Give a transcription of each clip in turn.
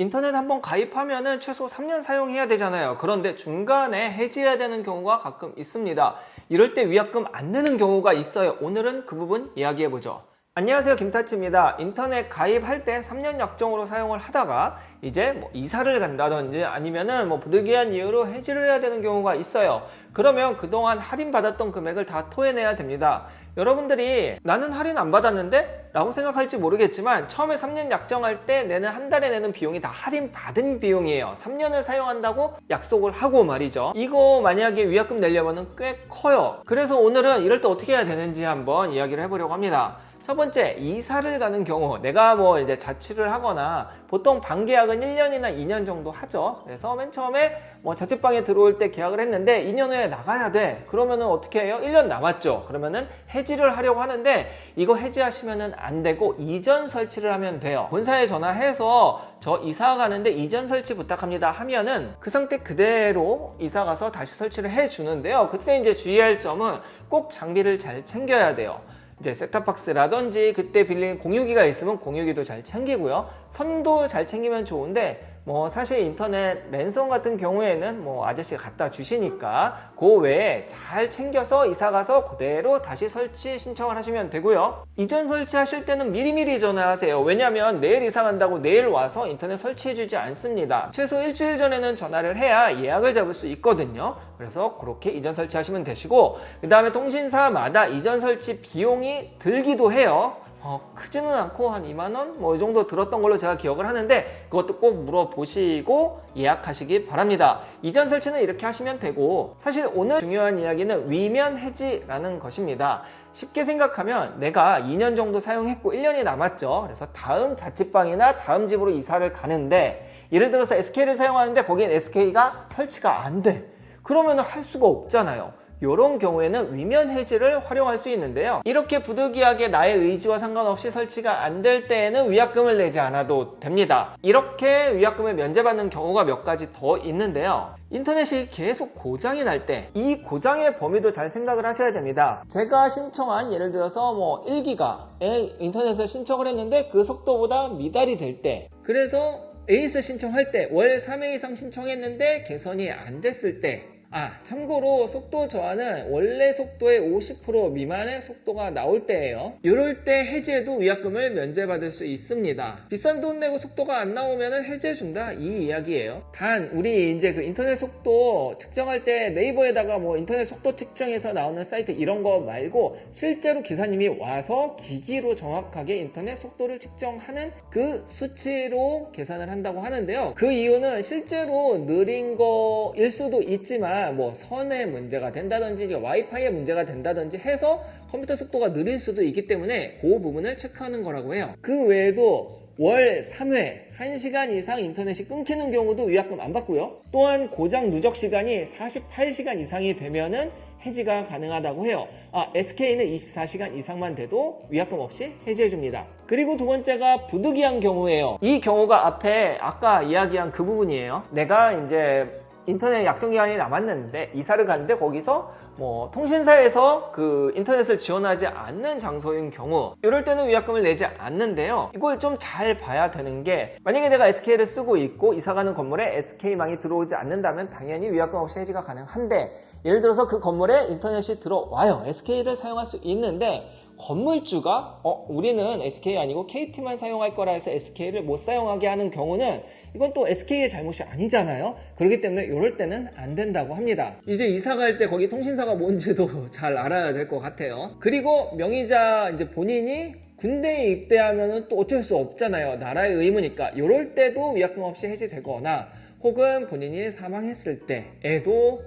인터넷 한번 가입하면은 최소 3년 사용해야 되잖아요. 그런데 중간에 해지해야 되는 경우가 가끔 있습니다. 이럴 때 위약금 안 내는 경우가 있어요. 오늘은 그 부분 이야기해보죠. 안녕하세요, 김타치입니다. 인터넷 가입할 때 3년 약정으로 사용을 하다가 이제 뭐 이사를 간다든지 아니면은 뭐 부득이한 이유로 해지를 해야 되는 경우가 있어요. 그러면 그동안 할인받았던 금액을 다 토해내야 됩니다. 여러분들이 나는 할인 안 받았는데? 라고 생각할지 모르겠지만 처음에 3년 약정할 때 한 달에 내는 비용이 다 할인받은 비용이에요. 3년을 사용한다고 약속을 하고 말이죠. 이거 만약에 위약금 내려면 꽤 커요. 그래서 오늘은 이럴 때 어떻게 해야 되는지 한번 이야기를 해보려고 합니다. 첫 번째, 이사를 가는 경우, 내가 뭐 이제 자취를 하거나 보통 방계약은 1년이나 2년 정도 하죠. 그래서 맨 처음에 뭐 자취방에 들어올 때 계약을 했는데 2년 후에 나가야 돼. 그러면은 어떻게 해요? 1년 남았죠. 그러면은 해지를 하려고 하는데 이거 해지하시면은 안 되고 이전 설치를 하면 돼요. 본사에 전화해서 저 이사 가는데 이전 설치 부탁합니다 하면은 그 상태 그대로 이사 가서 다시 설치를 해 주는데요. 그때 이제 주의할 점은 꼭 장비를 잘 챙겨야 돼요. 이제 셋탑박스라든지 그때 빌린 공유기가 있으면 공유기도 잘 챙기고요. 선도 잘 챙기면 좋은데 뭐 사실 인터넷 랜선 같은 경우에는 뭐 아저씨가 갖다 주시니까 그 외에 잘 챙겨서 이사 가서 그대로 다시 설치 신청을 하시면 되고요. 이전 설치하실 때는 미리미리 전화하세요. 왜냐면 내일 이사 간다고 내일 와서 인터넷 설치해 주지 않습니다. 최소 일주일 전에는 전화를 해야 예약을 잡을 수 있거든요. 그래서 그렇게 이전 설치하시면 되시고, 그 다음에 통신사마다 이전 설치 비용이 들기도 해요. 크지는 않고 한 2만원? 뭐 이 정도 들었던 걸로 제가 기억을 하는데 그것도 꼭 물어보시고 예약하시기 바랍니다. 이전 설치는 이렇게 하시면 되고, 사실 오늘 중요한 이야기는 위면 해지라는 것입니다. 쉽게 생각하면 내가 2년 정도 사용했고 1년이 남았죠. 그래서 다음 자취방이나 다음 집으로 이사를 가는데 예를 들어서 SK를 사용하는데 거기엔 SK가 설치가 안 돼. 그러면 할 수가 없잖아요. 이런 경우에는 위면 해지를 활용할 수 있는데요. 이렇게 부득이하게 나의 의지와 상관없이 설치가 안 될 때에는 위약금을 내지 않아도 됩니다. 이렇게 위약금을 면제받는 경우가 몇 가지 더 있는데요. 인터넷이 계속 고장이 날 때 이 고장의 범위도 잘 생각을 하셔야 됩니다. 제가 신청한 예를 들어서 뭐 1기가의 인터넷을 신청을 했는데 그 속도보다 미달이 될 때, 그래서 AS 신청할 때 월 3회 이상 신청했는데 개선이 안 됐을 때, 참고로 속도 저하는 원래 속도의 50% 미만의 속도가 나올 때예요. 이럴 때 해지해도 위약금을 면제받을 수 있습니다. 비싼 돈 내고 속도가 안 나오면 해지해준다, 이 이야기예요. 단 우리 이제 그 인터넷 속도 측정할 때 네이버에다가 뭐 인터넷 속도 측정해서 나오는 사이트 이런 거 말고 실제로 기사님이 와서 기기로 정확하게 인터넷 속도를 측정하는 그 수치로 계산을 한다고 하는데요. 그 이유는 실제로 느린 거일 수도 있지만 뭐 선의 문제가 된다든지 와이파이의 문제가 된다든지 해서 컴퓨터 속도가 느릴 수도 있기 때문에 그 부분을 체크하는 거라고 해요. 그 외에도 월 3회 1시간 이상 인터넷이 끊기는 경우도 위약금 안 받고요. 또한 고장 누적 시간이 48시간 이상이 되면은 해지가 가능하다고 해요. SK는 24시간 이상만 돼도 위약금 없이 해지해줍니다. 그리고 두 번째가 부득이한 경우예요. 이 경우가 앞에 아까 이야기한 그 부분이에요. 내가 이제 인터넷 약정 기간이 남았는데 이사를 갔는데 거기서 뭐 통신사에서 그 인터넷을 지원하지 않는 장소인 경우, 이럴 때는 위약금을 내지 않는데요. 이걸 좀 잘 봐야 되는 게, 만약에 내가 SK를 쓰고 있고 이사 가는 건물에 SK망이 들어오지 않는다면 당연히 위약금 없이 해지가 가능한데, 예를 들어서 그 건물에 인터넷이 들어와요. SK를 사용할 수 있는데 건물주가 우리는 SK 아니고 KT만 사용할 거라 해서 SK를 못 사용하게 하는 경우는 이건 또 SK의 잘못이 아니잖아요. 그렇기 때문에 이럴 때는 안 된다고 합니다. 이제 이사 갈 때 거기 통신사가 뭔지도 잘 알아야 될 것 같아요. 그리고 명의자 이제 본인이 군대에 입대하면 또 어쩔 수 없잖아요. 나라의 의무니까. 이럴 때도 위약금 없이 해지되거나 혹은 본인이 사망했을 때에도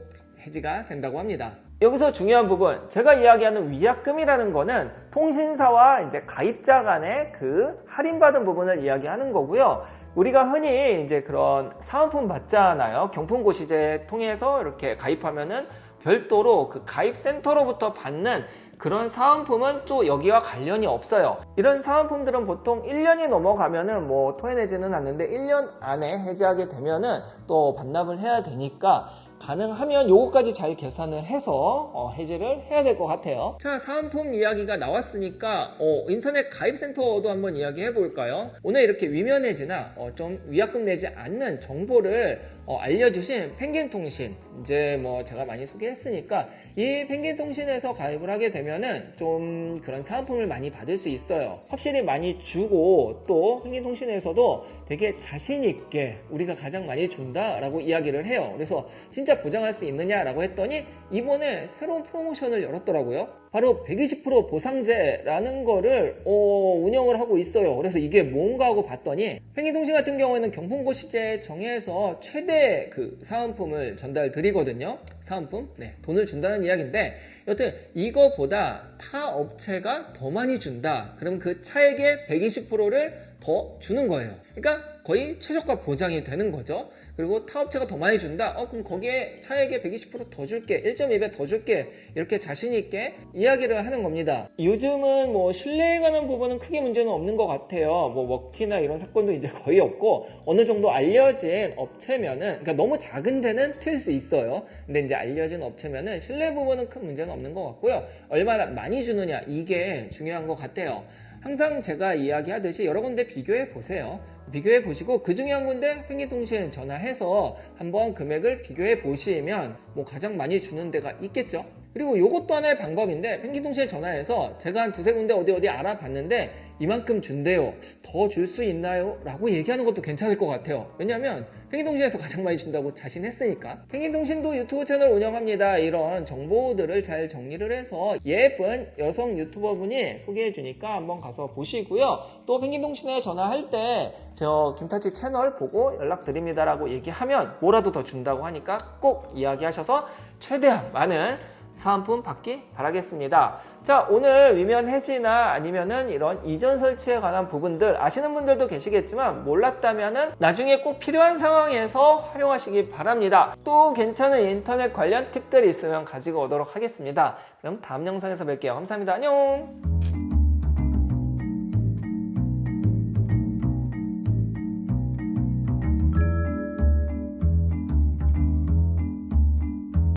해지가 된다고 합니다. 여기서 중요한 부분, 제가 이야기하는 위약금이라는 거는 통신사와 이제 가입자 간의 그 할인받은 부분을 이야기하는 거고요. 우리가 흔히 이제 그런 사은품 받잖아요. 경품고시제 통해서 이렇게 가입하면은 별도로 그 가입센터로부터 받는 그런 사은품은 또 여기와 관련이 없어요. 이런 사은품들은 보통 1년이 넘어가면은 뭐 토해내지는 않는데 1년 안에 해지하게 되면은 또 반납을 해야 되니까 가능하면 요거까지 잘 계산을 해서 해지를 해야 될 것 같아요. 자, 사은품 이야기가 나왔으니까 인터넷 가입센터도 한번 이야기해 볼까요? 오늘 이렇게 위면 해지나 좀 위약금 내지 않는 정보를 알려주신 펭귄통신, 이제 뭐 제가 많이 소개했으니까 이 펭귄통신에서 가입을 하게 되면은 좀 그런 사은품을 많이 받을 수 있어요. 확실히 많이 주고 또 펭귄통신에서도 되게 자신있게 우리가 가장 많이 준다라고 이야기를 해요. 그래서 진짜 보장할 수 있느냐라고 했더니 이번에 새로운 프로모션을 열었더라고요. 바로 120% 보상제라는 거를 운영을 하고 있어요. 그래서 이게 뭔가 하고 봤더니 펭귄통신 같은 경우에는 경품고 시제 정해서 최대 그 사은품을 전달 드리거든요. 사은품? 네, 돈을 준다는 이야기인데 여튼 이거보다 타 업체가 더 많이 준다. 그럼 그 차액의 120%를 더 주는 거예요. 그러니까 거의 최저가 보장이 되는 거죠. 그리고 타 업체가 더 많이 준다? 그럼 거기에 차액의 120%더 줄게, 1.2배 더 줄게, 이렇게 자신있게 이야기를 하는 겁니다. 요즘은 뭐 신뢰에 관한 부분은 크게 문제는 없는 것 같아요. 뭐 먹튀나 이런 사건도 이제 거의 없고 어느 정도 알려진 업체면은, 그러니까 너무 작은 데는 튈 수 있어요. 근데 이제 알려진 업체면은 신뢰 부분은 큰 문제는 없는 것 같고요. 얼마나 많이 주느냐, 이게 중요한 것 같아요. 항상 제가 이야기하듯이 여러 군데 비교해 보세요. 비교해 보시고 그 중에 한 군데 펭귄통신 전화해서 한번 금액을 비교해 보시면 뭐 가장 많이 주는 데가 있겠죠. 그리고 요것도 하나의 방법인데 펭귄통신에 전화해서 제가 한 두세 군데 어디 알아봤는데 이만큼 준대요. 더 줄 수 있나요? 라고 얘기하는 것도 괜찮을 것 같아요. 왜냐면 펭귄통신에서 가장 많이 준다고 자신했으니까. 펭귄통신도 유튜브 채널 운영합니다. 이런 정보들을 잘 정리를 해서 예쁜 여성 유튜버분이 소개해 주니까 한번 가서 보시고요. 또 펭귄통신에 전화할 때 저 김타치 채널 보고 연락드립니다 라고 얘기하면 뭐라도 더 준다고 하니까 꼭 이야기하셔서 최대한 많은 사은품 받기 바라겠습니다. 자, 오늘 위면 해지나 아니면은 이런 이전 설치에 관한 부분들 아시는 분들도 계시겠지만 몰랐다면은 나중에 꼭 필요한 상황에서 활용하시기 바랍니다. 또 괜찮은 인터넷 관련 팁들이 있으면 가지고 오도록 하겠습니다. 그럼 다음 영상에서 뵐게요. 감사합니다. 안녕!